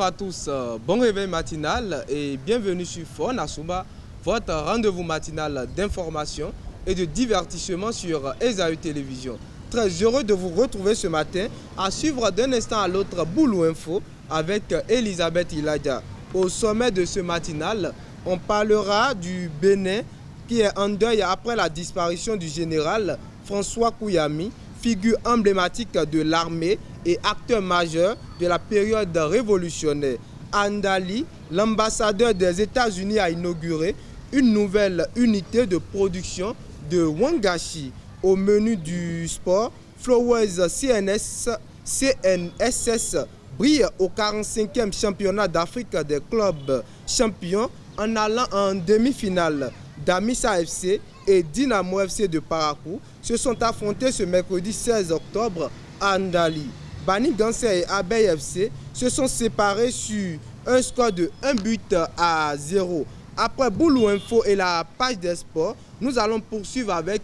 Bonjour à tous, bon réveil matinal et bienvenue sur Fort Nassoumba, votre rendez-vous matinal d'information et de divertissement sur Esaü Télévision. Très heureux de vous retrouver ce matin à suivre d'un instant à l'autre Boulou Info avec Elisabeth Iladia. Au sommet de ce matinal, on parlera du Bénin qui est en deuil après la disparition du général François Kouyami, figure emblématique de l'armée et acteur majeur de la période révolutionnaire. Andali, l'ambassadeur des États-Unis, a inauguré une nouvelle unité de production de Wangachi. Au menu du sport, Flowers CNSS brille au 45e championnat d'Afrique des clubs champions en allant en demi-finale. Damissa FC et Dynamo FC de Parakou se sont affrontés ce mercredi 16 octobre à Andali. Bani Gansé et Abeille FC se sont séparés sur un score de 1-0. Après Boulou Info et la page des sports, nous allons poursuivre avec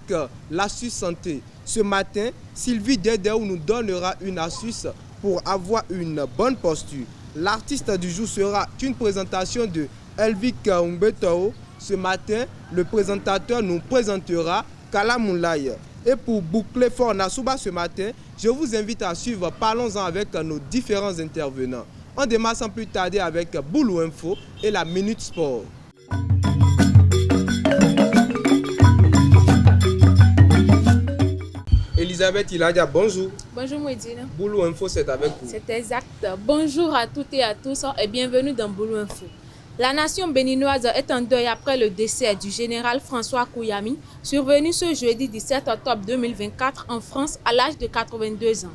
l'astuce santé. Ce matin, Sylvie Dédéou nous donnera une astuce pour avoir une bonne posture. L'artiste du jour sera une présentation de Elvik Umbetao. Ce matin, le présentateur nous présentera Kala Moulaye. Et pour boucler Fort Nassoumba ce matin, je vous invite à suivre Parlons-en avec nos différents intervenants. On démarre sans plus tarder avec Boulou Info et la Minute Sport. Elisabeth Iladia, bonjour. Bonjour Mouedine. Boulou Info, c'est avec vous. C'est exact. Bonjour à toutes et à tous et bienvenue dans Boulou Info. La nation béninoise est en deuil après le décès du général François Kouyami, survenu ce jeudi 17 octobre 2024 en France à l'âge de 82 ans.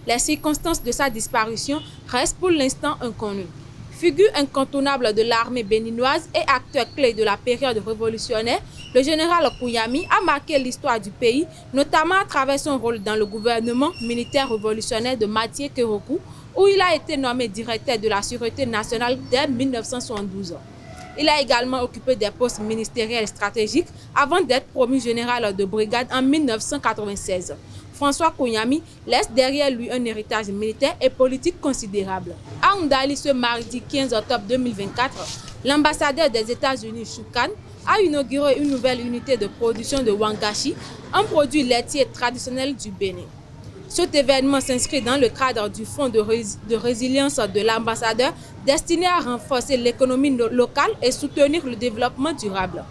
Les circonstances de sa disparition restent pour l'instant inconnues. Figure incontournable de l'armée béninoise et acteur clé de la période révolutionnaire, le général Kouyami a marqué l'histoire du pays, notamment à travers son rôle dans le gouvernement militaire révolutionnaire de Mathieu Kérokou, où il a été nommé directeur de la Sûreté nationale dès 1972. Il a également occupé des postes ministériels stratégiques avant d'être promu général de brigade en 1996. François Kouyami laisse derrière lui un héritage militaire et politique considérable. À Ndali, ce mardi 15 octobre 2024, l'ambassadeur des États-Unis, Choukan, a inauguré une nouvelle unité de production de Wangachi, un produit laitier traditionnel du Bénin. Cet événement s'inscrit dans le cadre du fonds de résilience de l'ambassadeur destiné à renforcer l'économie locale et soutenir le développement durable.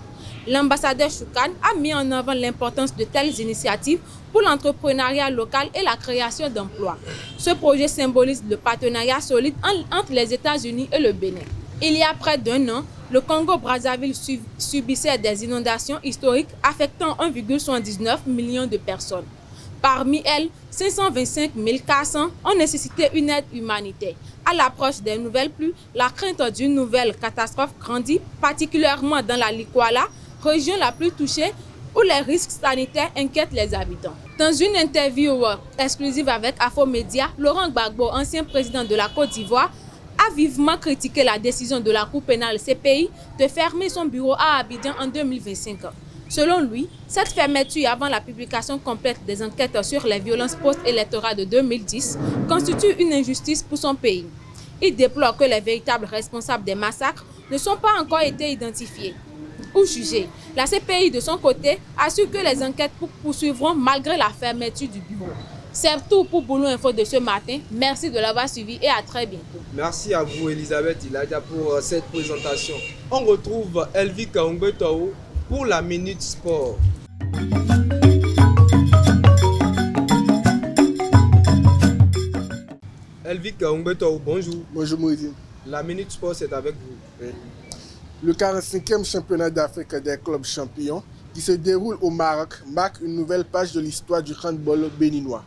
L'ambassadeur Choukan a mis en avant l'importance de telles initiatives pour l'entrepreneuriat local et la création d'emplois. Ce projet symbolise le partenariat solide entre les États-Unis et le Bénin. Il y a près d'un an, le Congo-Brazzaville subissait des inondations historiques affectant 1,79 million de personnes. Parmi elles, 525 400 ont nécessité une aide humanitaire. À l'approche des nouvelles pluies, la crainte d'une nouvelle catastrophe grandit, particulièrement dans la Likwala, région la plus touchée où les risques sanitaires inquiètent les habitants. Dans une interview exclusive avec Afromédia, Laurent Gbagbo, ancien président de la Côte d'Ivoire, a vivement critiqué la décision de la Cour pénale CPI de fermer son bureau à Abidjan en 2025. Selon lui, cette fermeture avant la publication complète des enquêtes sur les violences post-électorales de 2010 constitue une injustice pour son pays. Il déplore que les véritables responsables des massacres ne sont pas encore été identifiés ou jugés. La CPI, de son côté, assure que les enquêtes poursuivront malgré la fermeture du bureau. C'est tout pour Boulou Info de ce matin. Merci de l'avoir suivi et à très bientôt. Merci à vous Elisabeth Iladia pour cette présentation. On retrouve Elvik Umbetao pour la Minute Sport. Elvik Umbetao, bonjour. Bonjour Mouedine. La Minute Sport, c'est avec vous. Oui. Le 45e championnat d'Afrique des clubs champions qui se déroule au Maroc marque une nouvelle page de l'histoire du handball béninois.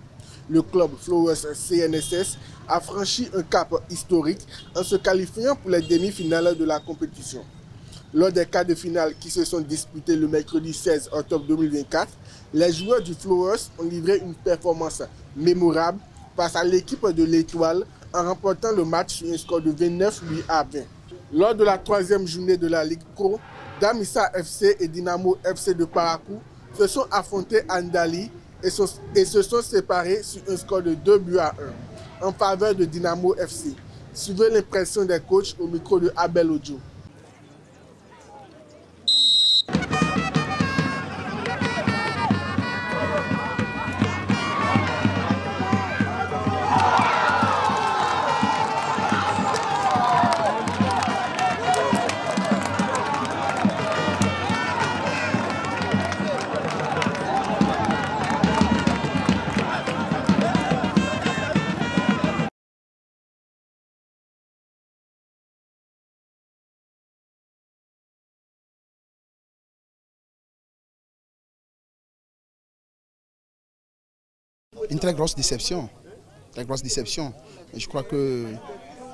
Le club Flowers CNSS a franchi un cap historique en se qualifiant pour les demi-finales de la compétition. Lors des quarts de finale qui se sont disputés le mercredi 16 octobre 2024, les joueurs du Flowers ont livré une performance mémorable face à l'équipe de l'Étoile en remportant le match sur un score de 29-20. Lors de la troisième journée de la Ligue Pro, Damissa FC et Dynamo FC de Parakou se sont affrontés à Ndali et se sont séparés sur un score de 2-1 en faveur de Dynamo FC. Suivez l'impression des coachs au micro de Abel Ojo. Une très grosse déception. Très grosse déception. Et je crois que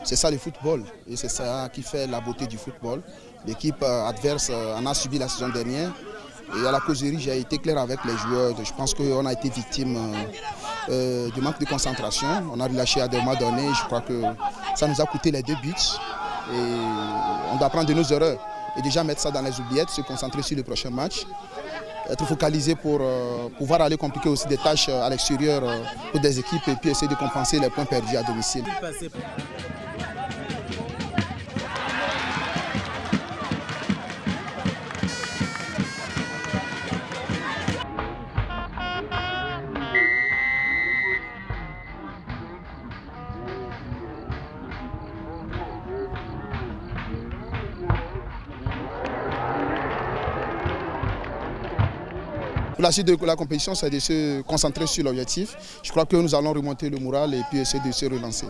c'est ça le football. Et c'est ça qui fait la beauté du football. L'équipe adverse en a subi la saison dernière. Et à la causerie, j'ai été clair avec les joueurs. Je pense qu'on a été victime du manque de concentration. On a relâché à des moments donnés. Je crois que ça nous a coûté les 2 buts. Et on doit apprendre de nos erreurs. Et déjà mettre ça dans les oubliettes, se concentrer sur le prochain match. Être focalisé pour pouvoir aller compliquer aussi des tâches à l'extérieur pour des équipes et puis essayer de compenser les points perdus à domicile. La suite de la compétition, c'est de se concentrer sur l'objectif. Je crois que nous allons remonter le moral et puis essayer de se relancer.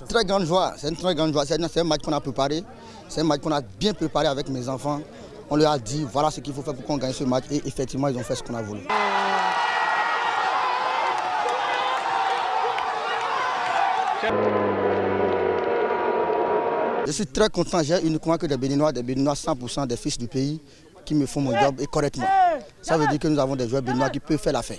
Très grande joie, c'est une très grande joie. C'est un match qu'on a préparé, c'est un match qu'on a bien préparé avec mes enfants. On leur a dit voilà ce qu'il faut faire pour qu'on gagne ce match et effectivement ils ont fait ce qu'on a voulu. Je suis très content, j'ai uniquement que des Béninois 100% des fils du pays qui me font mon job et correctement. Ça veut dire que nous avons des joueurs béninois qui peuvent faire l'affaire.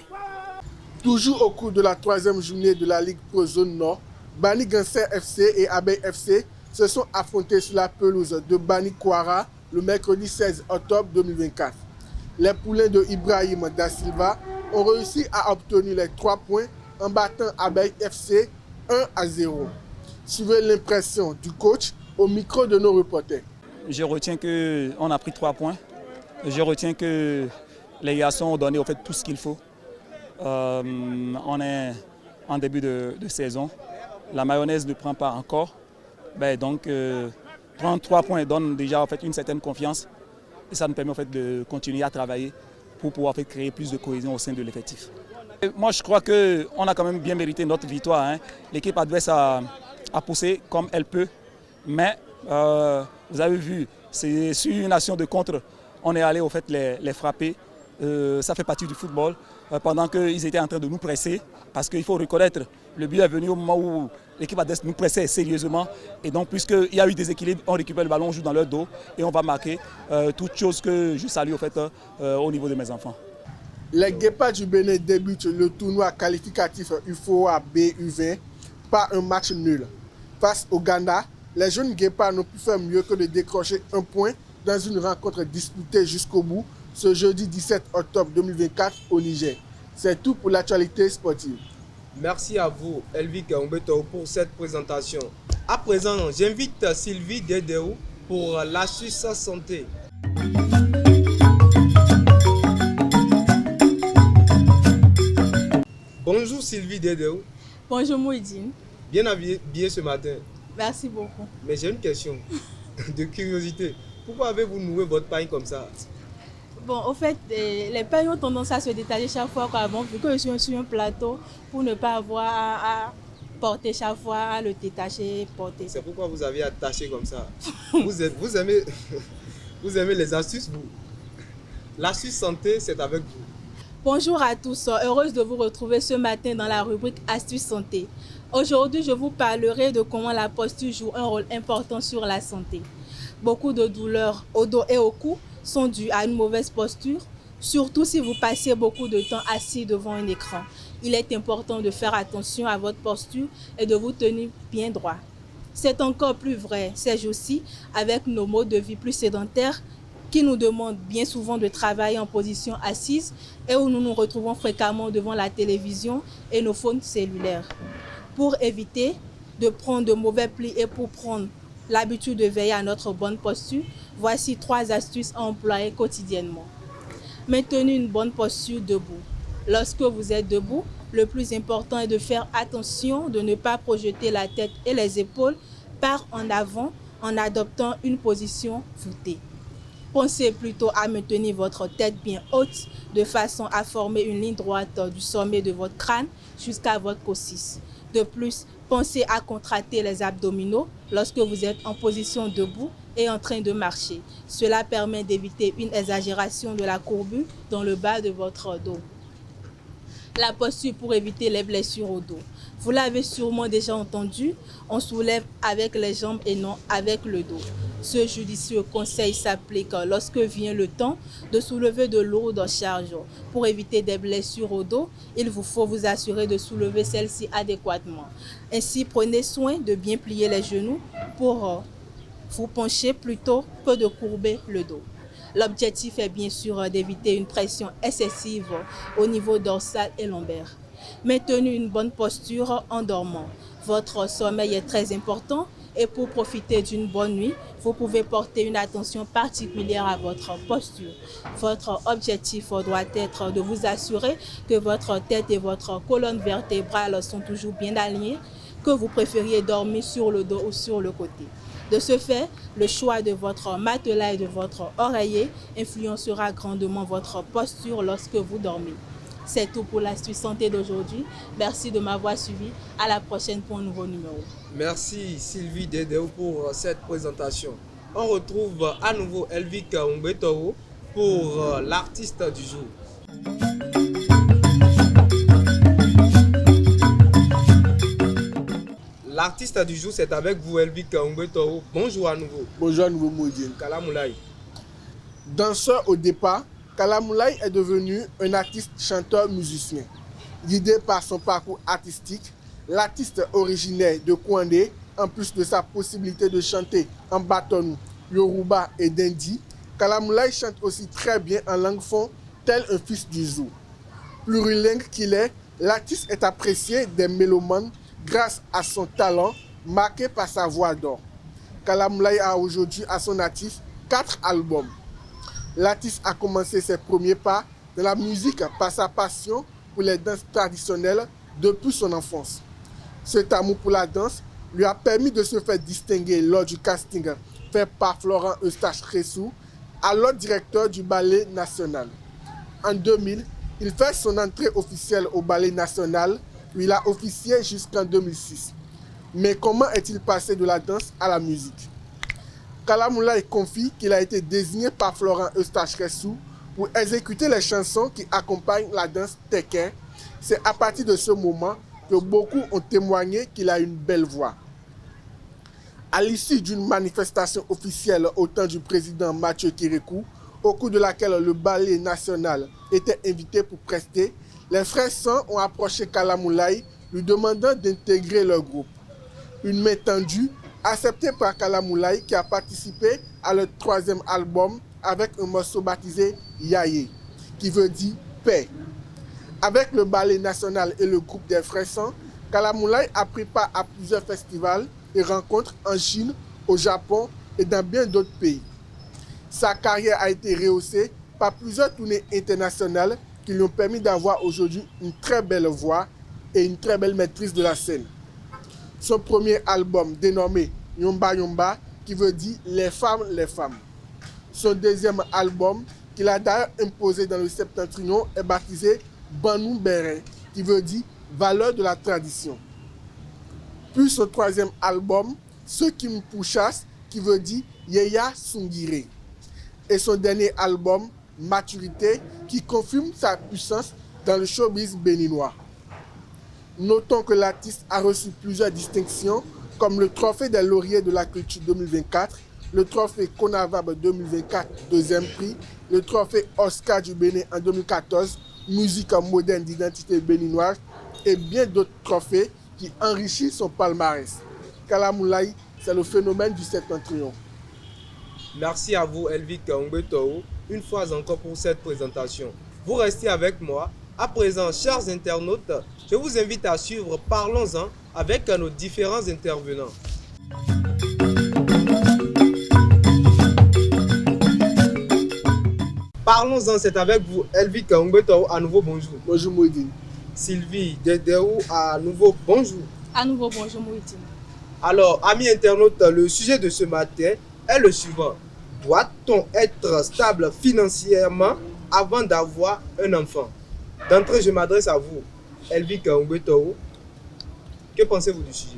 Toujours au cours de la 3e journée de la Ligue Pro Zone Nord, Bani Ganser FC et Abeille FC se sont affrontés sur la pelouse de Bani Kwara le mercredi 16 octobre 2024. Les poulains de Ibrahim Da Silva ont réussi à obtenir les 3 points en battant Abeille FC 1-0. Suivez l'impression du coach au micro de nos reporters. Je retiens qu'on a pris 3 points. Je retiens que les garçons ont donné au fait tout ce qu'il faut. On est en début de saison. La mayonnaise ne prend pas encore. Donc, prendre 3 points donne déjà en fait, une certaine confiance. Et ça nous permet en fait, de continuer à travailler pour pouvoir en fait, créer plus de cohésion au sein de l'effectif. Moi, je crois qu'on a quand même bien mérité notre victoire. L'équipe adverse a poussé comme elle peut. Mais vous avez vu, c'est sur une action de contre. On est allé au fait les frapper. Ça fait partie du football. Pendant qu'ils étaient en train de nous presser, parce qu'il faut reconnaître, le but est venu au moment où l'équipe adverse nous pressait sérieusement. Et donc, puisqu'il y a eu des équilibres, on récupère le ballon, on joue dans leur dos et on va marquer. Toute chose que je salue au fait, au niveau de mes enfants. Les Guépards du Bénin débutent le tournoi qualificatif UFOA B-U20 par un match nul. Face au Ghana, les jeunes Guépards n'ont pu faire mieux que de décrocher un point dans une rencontre disputée jusqu'au bout ce jeudi 17 octobre 2024 au Niger. C'est tout pour l'actualité sportive. Merci à vous, Elvik Umbeto, pour cette présentation. À présent, j'invite Sylvie Dedéou pour l'astuce santé. Bonjour Sylvie Dedéou. Bonjour Mouidine. Bien habillée ce matin. Merci beaucoup. Mais j'ai une question de curiosité. Pourquoi avez-vous noué votre paille comme ça? Bon, au fait, les pailles ont tendance à se détacher chaque fois qu'avant, vu que je suis sur un plateau, pour ne pas avoir à porter chaque fois, à le détacher, porter. C'est pourquoi vous avez attaché comme ça. vous aimez les astuces, vous. L'astuce santé, c'est avec vous. Bonjour à tous, heureuse de vous retrouver ce matin dans la rubrique Astuces santé. Aujourd'hui, je vous parlerai de comment la posture joue un rôle important sur la santé. Beaucoup de douleurs au dos et au cou sont dues à une mauvaise posture, surtout si vous passez beaucoup de temps assis devant un écran. Il est important de faire attention à votre posture et de vous tenir bien droit. C'est encore plus vrai ces jours-ci avec nos modes de vie plus sédentaires qui nous demandent bien souvent de travailler en position assise et où nous nous retrouvons fréquemment devant la télévision et nos phones cellulaires. Pour éviter de prendre de mauvais plis et pour prendre l'habitude de veiller à notre bonne posture, voici 3 astuces à employer quotidiennement. Maintenez une bonne posture debout. Lorsque vous êtes debout, le plus important est de faire attention de ne pas projeter la tête et les épaules par en avant en adoptant une position voûtée. Pensez plutôt à maintenir votre tête bien haute de façon à former une ligne droite du sommet de votre crâne jusqu'à votre coccyx. De plus, pensez à contracter les abdominaux lorsque vous êtes en position debout et en train de marcher. Cela permet d'éviter une exagération de la courbure dans le bas de votre dos. La posture pour éviter les blessures au dos. Vous l'avez sûrement déjà entendu, on soulève avec les jambes et non avec le dos. Ce judicieux conseil s'applique lorsque vient le temps de soulever de lourdes charges. Pour éviter des blessures au dos, il vous faut vous assurer de soulever celles-ci adéquatement. Ainsi, prenez soin de bien plier les genoux pour vous pencher plutôt que de courber le dos. L'objectif est bien sûr d'éviter une pression excessive au niveau dorsal et lombaire. Maintenez une bonne posture en dormant. Votre sommeil est très important et pour profiter d'une bonne nuit, vous pouvez porter une attention particulière à votre posture. Votre objectif doit être de vous assurer que votre tête et votre colonne vertébrale sont toujours bien alignées, que vous préfériez dormir sur le dos ou sur le côté. De ce fait, le choix de votre matelas et de votre oreiller influencera grandement votre posture lorsque vous dormez. C'est tout pour l'astuce santé d'aujourd'hui. Merci de m'avoir suivi. À la prochaine pour un nouveau numéro. Merci Sylvie Dedeo pour cette présentation. On retrouve à nouveau Elvic Umbetoro pour l'artiste du jour. L'artiste du jour, c'est avec vous, Elvic Umbetoro. Bonjour à nouveau. Bonjour à nouveau, Moudine. Kalamoulay. Danseur au départ, Kalamoulay est devenu un artiste, chanteur, musicien. Guidé par son parcours artistique, l'artiste originaire de Kouandé, en plus de sa possibilité de chanter en Batonou, Yoruba et Dindi, Kalamoulay chante aussi très bien en langue fon, tel un fils du Zou. Plurilingue qu'il est, l'artiste est apprécié des mélomanes grâce à son talent marqué par sa voix d'or. Kalamoulay a aujourd'hui à son actif 4 albums. L'artiste a commencé ses premiers pas dans la musique par sa passion pour les danses traditionnelles depuis son enfance. Cet amour pour la danse lui a permis de se faire distinguer lors du casting fait par Florent Eustache-Ressou, alors directeur du Ballet National. En 2000, il fait son entrée officielle au Ballet National où il a officié jusqu'en 2006. Mais comment est-il passé de la danse à la musique? Kalamoulay confie qu'il a été désigné par Florent Eustache-Ressou pour exécuter les chansons qui accompagnent la danse Teké. C'est à partir de ce moment que beaucoup ont témoigné qu'il a une belle voix. À l'issue d'une manifestation officielle au temps du président Mathieu Kérékou, au cours de laquelle le Ballet National était invité pour prester, les frères San ont approché Kalamoulay lui demandant d'intégrer leur groupe. Une main tendue, acceptée par Kalamoulay qui a participé à leur 3e album avec un morceau baptisé Yaye, qui veut dire paix. Avec le Ballet National et le groupe des frères San, Kalamoulay a pris part à plusieurs festivals et rencontres en Chine, au Japon et dans bien d'autres pays. Sa carrière a été rehaussée par plusieurs tournées internationales qui lui ont permis d'avoir aujourd'hui une très belle voix et une très belle maîtrise de la scène. Son premier album dénommé Yomba Yomba, qui veut dire Les femmes, les femmes. Son deuxième album, qu'il a d'ailleurs imposé dans le Septentrion, est baptisé Banou Béré, qui veut dire Valeur de la tradition. Puis son troisième album, Ceux qui me pourchassent, qui veut dire Yeya Sungire. Et son dernier album, Maturité, qui confirme sa puissance dans le showbiz béninois. Notons que l'artiste a reçu plusieurs distinctions, comme le Trophée des Lauriers de la Culture 2024, le Trophée Conavab 2024, 2e prix, le Trophée Oscar du Bénin en 2014, musique moderne d'identité béninoise, et bien d'autres trophées qui enrichissent son palmarès. Kalamoulay, c'est le phénomène du Septentrion. Merci à vous, Elvic Umbetoro, une fois encore pour cette présentation. Vous restez avec moi. À présent, chers internautes, je vous invite à suivre Parlons-en avec nos différents intervenants. Parlons-en, c'est avec vous, Elvi Kaungbeto, à nouveau bonjour. Bonjour Mouidine. Sylvie Dedéou, à nouveau bonjour. À nouveau bonjour Mouidine. Alors, amis internautes, le sujet de ce matin est le suivant. Doit-on être stable financièrement avant d'avoir un enfant? D'entrée, je m'adresse à vous, Elvi Kaungbeto. Que pensez-vous du sujet?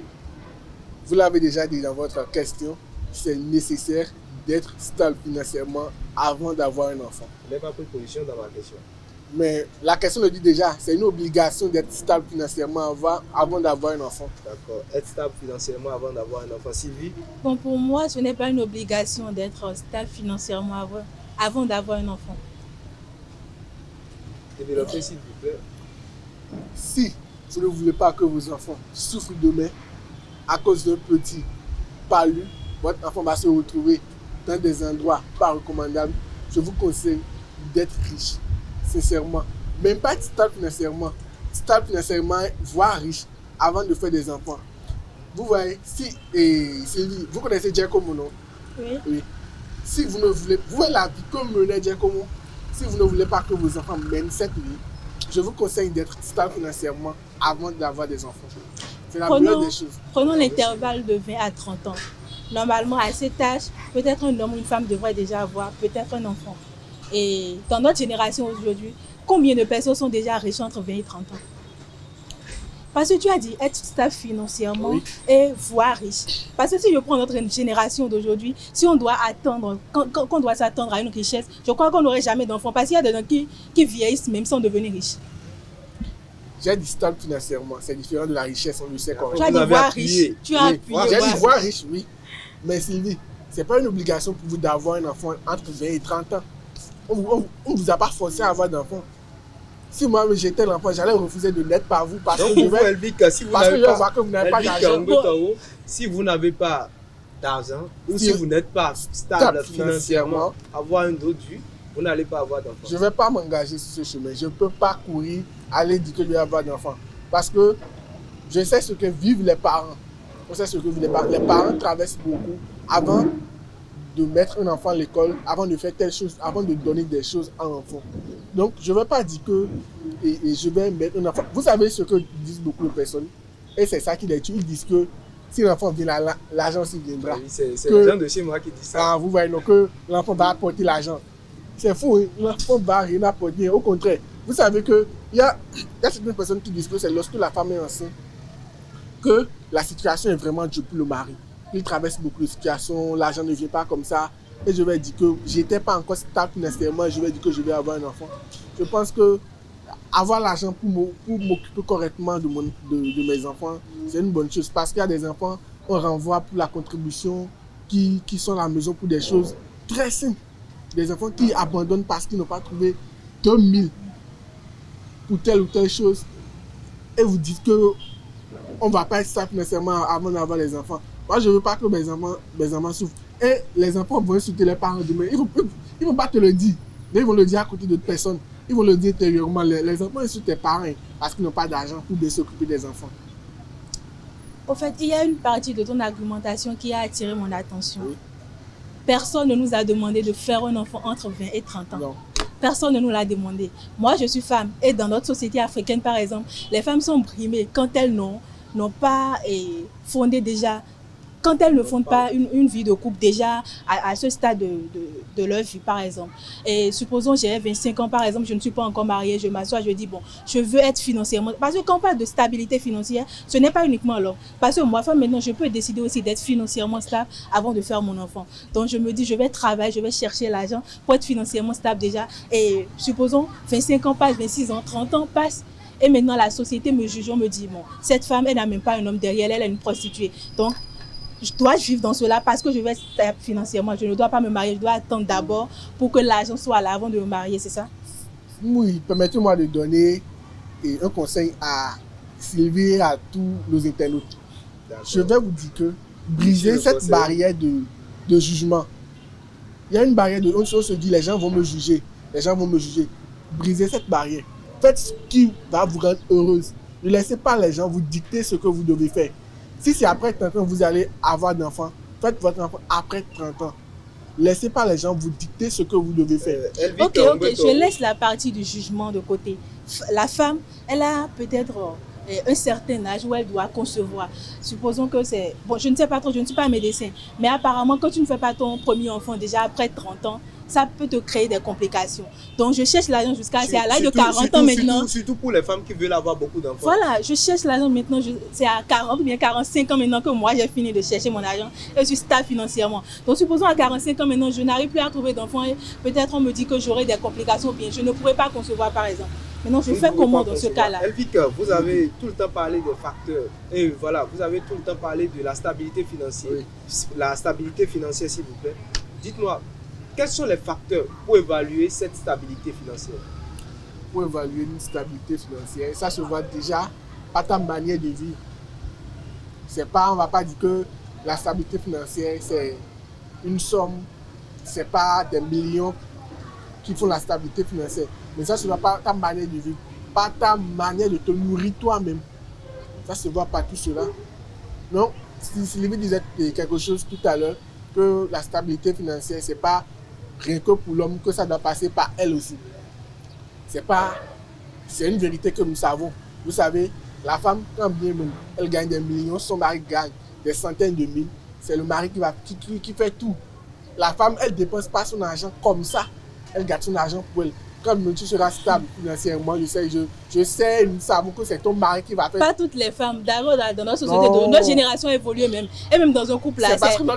Vous l'avez déjà dit dans votre question, c'est nécessaire d'être stable financièrement avant d'avoir un enfant. Je n'ai pas pris position dans ma question. Mais la question le dit déjà, c'est une obligation d'être stable financièrement avant d'avoir un enfant. D'accord. Être stable financièrement avant d'avoir un enfant. Sylvie? Bon, pour moi, ce n'est pas une obligation d'être stable financièrement avant d'avoir un enfant. Développez s'il vous plaît. Si vous ne voulez pas que vos enfants souffrent demain à cause d'un petit palu, votre enfant va se retrouver dans des endroits pas recommandables, je vous conseille d'être riche, sincèrement. Même pas être stable financièrement, voire riche, avant de faire des enfants. Vous voyez, Sylvie, vous connaissez Giacomo, non? Oui. Si vous ne voulez, vous voyez la vie comme menait Giacomo, si vous ne voulez pas que vos enfants mènent cette vie, je vous conseille d'être stable financièrement avant d'avoir des enfants. C'est la meilleure des choses. Prenons l'intervalle de 20 à 30 ans. Normalement, à cet âge, peut-être un homme ou une femme devrait déjà avoir peut-être un enfant. Et dans notre génération aujourd'hui, combien de personnes sont déjà riches entre 20 et 30 ans? Parce que tu as dit être stable financièrement et voire riche. Parce que si je prends notre génération d'aujourd'hui, si on doit attendre, qu'on doit s'attendre à une richesse, je crois qu'on n'aurait jamais d'enfants. Parce qu'il y a des gens qui vieillissent même sans devenir riches. J'ai dit stable financièrement, c'est différent de la richesse, on le sait quand même. Tu as dit voire riche. Tu as appuyé. J'ai dit voire riche, oui. Mais Sylvie, ce n'est pas une obligation pour vous d'avoir un enfant entre 20 et 30 ans. On ne vous a pas forcé à avoir d'enfant. Si moi j'étais l'enfant, j'allais refuser de naître par vous parce que je vois que vous n'avez pas d'argent. Si vous n'avez pas d'argent ou si vous n'êtes pas stable financièrement, avoir un dos dur, vous n'allez pas avoir d'enfant. Je ne vais pas m'engager sur ce chemin. Je ne peux pas courir, aller dire que je vais avoir d'enfant. Parce que je sais ce que vivent les parents. On sait ce que vivent les parents. Les parents traversent beaucoup avant de mettre un enfant à l'école, avant de faire telle chose, avant de donner des choses à l'enfant. Donc, je ne vais pas dire que je vais mettre un enfant. Vous savez ce que disent beaucoup de personnes, et c'est ça qui les tue. Ils disent que si l'enfant vient là, l'argent aussi viendra. Oui, c'est les gens de chez moi qui disent ça. Ah, vous voyez, donc que l'enfant va apporter l'argent. C'est fou, hein? L'enfant ne va rien apporter. Au contraire, vous savez qu'il y a certaines personnes qui disent que c'est lorsque la femme est enceinte que la situation est vraiment dure pour le mari. Il traverse beaucoup de situations, l'argent ne vient pas comme ça. Et je vais dire que je n'étais pas encore stable financièrement, je vais dire que je vais avoir un enfant. Je pense que avoir l'argent pour m'occuper correctement de mes enfants, c'est une bonne chose. Parce qu'il y a des enfants, on renvoie pour la contribution, qui sont à la maison pour des choses très simples. Des enfants qui abandonnent parce qu'ils n'ont pas trouvé 2000 pour telle ou telle chose. Et vous dites qu'on ne va pas être stable financièrement avant d'avoir des enfants. Moi, je ne veux pas que mes enfants souffrent. Et les enfants vont insulter les parents demain. Ils ne vont pas te le dire. Mais ils vont le dire à côté d'autres personnes. Ils vont le dire intérieurement. Les enfants insultent les parents parce qu'ils n'ont pas d'argent pour bien s'occuper des enfants. Au fait, il y a une partie de ton argumentation qui a attiré mon attention. Oui. Personne ne nous a demandé de faire un enfant entre 20 et 30 ans. Non. Personne ne nous l'a demandé. Moi, je suis femme. Et dans notre société africaine, par exemple, les femmes sont brimées quand elles n'ont pas fondé déjà, quand elles ne fondent pas une vie de couple déjà à ce stade de leur vie, par exemple. Et supposons j'ai 25 ans, par exemple, je ne suis pas encore mariée, je m'assois, je dis, bon, je veux être financièrement... Parce que quand on parle de stabilité financière, ce n'est pas uniquement l'homme. Parce que moi, femme, maintenant, je peux décider aussi d'être financièrement stable avant de faire mon enfant. Donc, je me dis, je vais travailler, je vais chercher l'argent pour être financièrement stable déjà. Et supposons, 25 ans passent, 26 ans, 30 ans passent. Et maintenant, la société me juge, on me dit, bon, cette femme, elle n'a même pas un homme derrière elle, elle est une prostituée. Donc, je dois vivre dans cela parce que je vais être stable financièrement. Je ne dois pas me marier, je dois attendre d'abord pour que l'argent soit là avant de me marier, c'est ça? Oui, permettez-moi de donner un conseil à Sylvie et à tous nos internautes. Je vais vous dire que briser cette barrière de jugement. Il y a une barrière on se dit, les gens vont me juger. Les gens vont me juger. Brisez cette barrière. Faites ce qui va vous rendre heureuse. Ne laissez pas les gens vous dicter ce que vous devez faire. Si c'est après 30 ans, vous allez avoir d'enfants, faites votre enfant après 30 ans. Laissez pas les gens vous dicter ce que vous devez faire. Ok, je laisse la partie du jugement de côté. La femme, elle a peut-être un certain âge où elle doit concevoir. Supposons que c'est... Bon, je ne sais pas trop, je ne suis pas médecin, mais apparemment, quand tu ne fais pas ton premier enfant déjà après 30 ans, ça peut te créer des complications. Donc, je cherche l'argent jusqu'à... C'est à l'âge de 40 ans maintenant. Surtout pour les femmes qui veulent avoir beaucoup d'enfants. Voilà, je cherche l'argent maintenant. C'est à 40 ou bien 45 ans maintenant que moi, j'ai fini de chercher mon argent et je suis stable financièrement. Donc, supposons à 45 ans maintenant, je n'arrive plus à trouver d'enfants et peut-être on me dit que j'aurai des complications ou bien je ne pourrai pas concevoir, par exemple. Maintenant, je fais comment dans ce cas-là? Elvic, vous avez tout le temps parlé des facteurs. Et voilà, vous avez tout le temps parlé de la stabilité financière. Oui. La stabilité financière, s'il vous plaît. Dites-moi, quels sont les facteurs pour évaluer cette stabilité financière? Pour évaluer une stabilité financière, ça se voit déjà par ta manière de vivre. C'est pas, on ne va pas dire que la stabilité financière, c'est une somme, c'est pas des millions qui font la stabilité financière. Mais ça se voit par ta manière de vivre, par ta manière de te nourrir toi-même. Ça se voit par tout cela. Donc, Sylvie disait quelque chose tout à l'heure, que la stabilité financière, c'est pas rien que pour l'homme, que ça doit passer par elle aussi. C'est une vérité que nous savons. Vous savez, la femme, quand bien même, elle gagne des millions, son mari gagne des centaines de mille, c'est le mari qui fait tout. La femme, elle ne dépense pas son argent comme ça. Elle garde son argent pour elle. Quand tu seras stable financièrement, je sais, nous savons que c'est ton mari qui va faire. Pas toutes les femmes, d'abord dans notre société, notre génération évolue même. Et même dans un couple, là,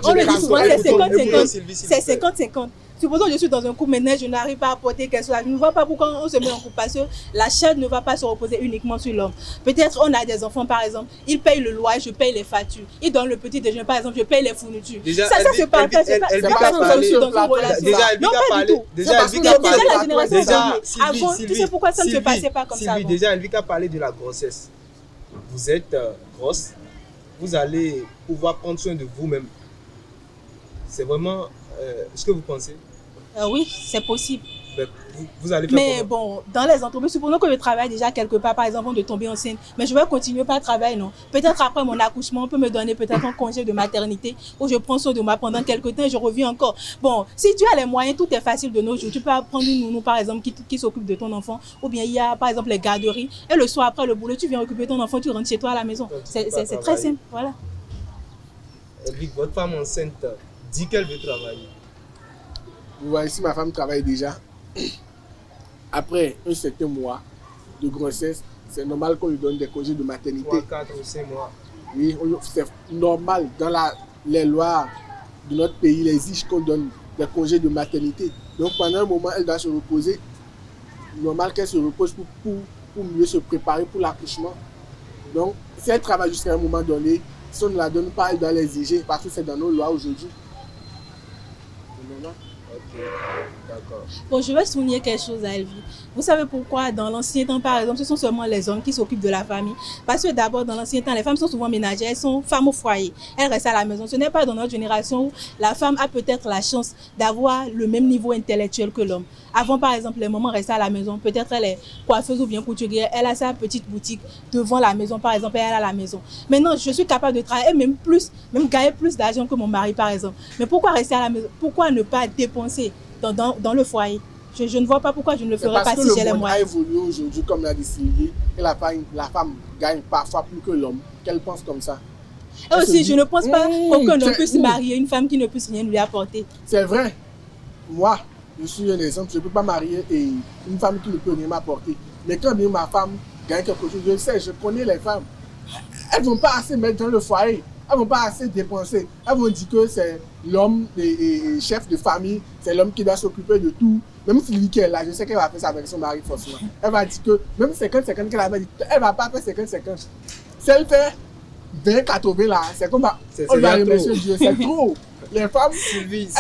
on le dit souvent, c'est 50-50. Supposons que je suis dans un couple maintenant, je n'arrive pas à porter quelque chose. Je ne vois pas pourquoi on se met en couple parce que la chaîne ne va pas se reposer uniquement sur l'homme. Peut-être on a des enfants par exemple, ils payent le loyer, je paye les factures. Ils donnent le petit déjeuner par exemple, je paye les fournitures. Déjà, ça c'est pas dans une relation. Non, pas du tout. Déjà, la génération avant, tu sais pourquoi ça ne se passait pas comme ça avant. Déjà, Elvic a parlé de la grossesse. Vous êtes grosse, vous allez pouvoir prendre soin de vous-même. C'est vraiment ce que vous pensez? Oui, c'est possible. Vous allez faire mais bon, dans les entreprises, supposons que je travaille déjà quelque part, par exemple, de tomber enceinte, mais je vais continuer pas à travailler, non. Peut-être après mon accouchement, on peut me donner peut-être un congé de maternité où je prends soin de moi pendant quelques temps et je reviens encore. Bon, si tu as les moyens, tout est facile de nos jours. Tu peux prendre une nounou, par exemple, qui s'occupe de ton enfant, ou bien il y a, par exemple, les garderies, et le soir après le boulot, tu viens occuper ton enfant, tu rentres chez toi à la maison. C'est très simple, voilà. Elvic, votre femme enceinte dit qu'elle veut travailler. Vous voyez, si ma femme travaille déjà, après un certain mois de grossesse, c'est normal qu'on lui donne des congés de maternité. 3, 4 ou 5 mois. Oui, c'est normal. Dans les lois de notre pays, il exige qu'on donne des congés de maternité. Donc pendant un moment, elle doit se reposer. Normal qu'elle se repose pour mieux se préparer pour l'accouchement. Donc, si elle travaille jusqu'à un moment donné, si on ne la donne pas, elle doit l'exiger parce que c'est dans nos lois aujourd'hui. Ok, d'accord. Bon, je vais souligner quelque chose à Elvie. Vous savez pourquoi dans l'ancien temps, par exemple, ce sont seulement les hommes qui s'occupent de la famille? Parce que d'abord, dans l'ancien temps, les femmes sont souvent ménagères, elles sont femmes au foyer. Elles restent à la maison. Ce n'est pas dans notre génération où la femme a peut-être la chance d'avoir le même niveau intellectuel que l'homme. Avant, par exemple, les mamans restaient à la maison. Peut-être elle est coiffeuse ou bien couturière. Elle a sa petite boutique devant la maison, par exemple, et elle est à la maison. Maintenant, je suis capable de travailler, même gagner plus d'argent que mon mari, par exemple. Mais pourquoi rester à la maison? Pourquoi ne pas dépenser dans le foyer? Je ne vois pas pourquoi je ne le ferais pas si j'ai les moyens. Parce que le monde a évolué aujourd'hui, comme l'a dit Sylvie, et la femme gagne parfois plus que l'homme. Qu'elle pense comme ça. Et aussi, je ne pense pas qu'aucun homme puisse marier une femme qui ne puisse rien lui apporter. C'est vrai. Moi, je suis un exemple. Je ne peux pas marier une femme qui ne peut rien m'apporter. Mais quand bien ma femme gagne quelque chose, je sais, je connais les femmes. Elles ne vont pas assez mettre dans le foyer. Elles ne vont pas assez dépenser. Elles vont dire que c'est l'homme, chef de famille, c'est l'homme qui doit s'occuper de tout. Même si lui qui est là, je sais qu'elle va faire ça avec son mari forcément. Elle va dire que même 50-50 qu'elle avait dit, elle ne va pas faire 50-50. Si elle fait 20-80 là, c'est comme on va remercier Dieu, c'est trop. Les femmes,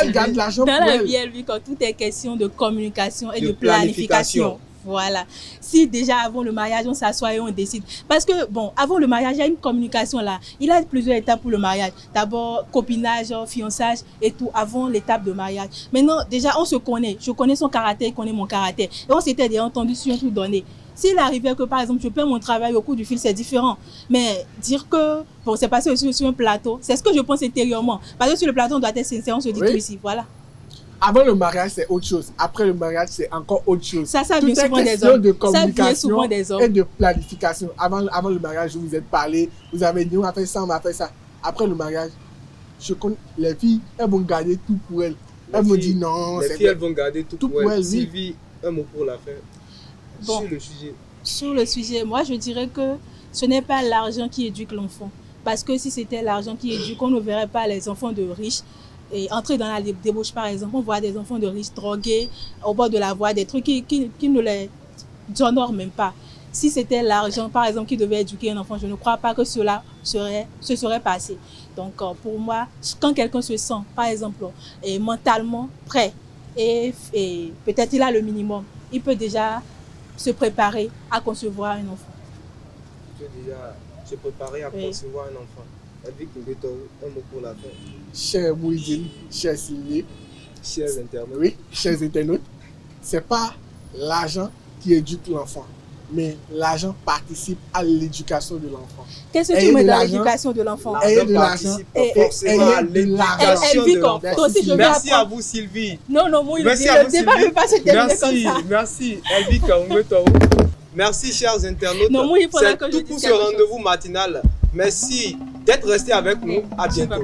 elles gardent l'argent pour elles. Dans la vie, elle vit quand tout est question de communication et de planification. Voilà. Si déjà avant le mariage, on s'assoit et on décide. Parce que, bon, avant le mariage, il y a une communication là. Il y a plusieurs étapes pour le mariage. D'abord, copinage, fiançage et tout, avant l'étape de mariage. Maintenant, déjà, on se connaît. Je connais son caractère, il connaît mon caractère. Et on s'était déjà entendu sur tout donner. S'il arrivait que, par exemple, je perds mon travail au cours du fil, c'est différent. Mais dire que, bon, c'est passé aussi sur un plateau, c'est ce que je pense intérieurement. Parce que sur le plateau, on doit être sincère, on se dit tout ici, voilà. Avant le mariage, c'est autre chose. Après le mariage, c'est encore autre chose. Ça vient souvent des hommes. De communication souvent des hommes. et de planification. Avant le mariage, vous vous êtes parlé, vous avez dit, on va faire ça, on va faire ça. Après le mariage, je connais les filles, elles vont garder tout pour elles. Elles me disent non. Les filles, elles vont garder tout pour elles. Sylvie, un mot pour la fin. Bon, sur le sujet, moi, je dirais que ce n'est pas l'argent qui éduque l'enfant. Parce que si c'était l'argent qui éduque, on ne verrait pas les enfants de riches et entrer dans la débauche, par exemple. On voit des enfants de riches drogués au bord de la voie, des trucs qui ne les honorent même pas. Si c'était l'argent, par exemple, qui devait éduquer un enfant, je ne crois pas que se serait passé. Donc, pour moi, quand quelqu'un se sent, par exemple, mentalement prêt et peut-être il a le minimum, il peut déjà se préparer à concevoir un enfant. Il peut déjà se préparer à concevoir un enfant. Elvic Ngoetorou, un mot pour la fin. Cher Mouidine, cher Sylvie, chers internautes. Oui, chers internautes, c'est pas l'argent qui éduque l'enfant, mais l'argent participe à l'éducation de l'enfant. Qu'est-ce que tu mets dans l'éducation de l'enfant? Ayez de l'argent forcément à l'éducation de l'enfant. Merci à vous, Sylvie. Non, merci à vous, Sylvie. Merci, Elvic Ngoetorou. Merci, chers internautes. C'est tout pour ce rendez-vous matinal. Merci d'être restés avec nous. À bientôt.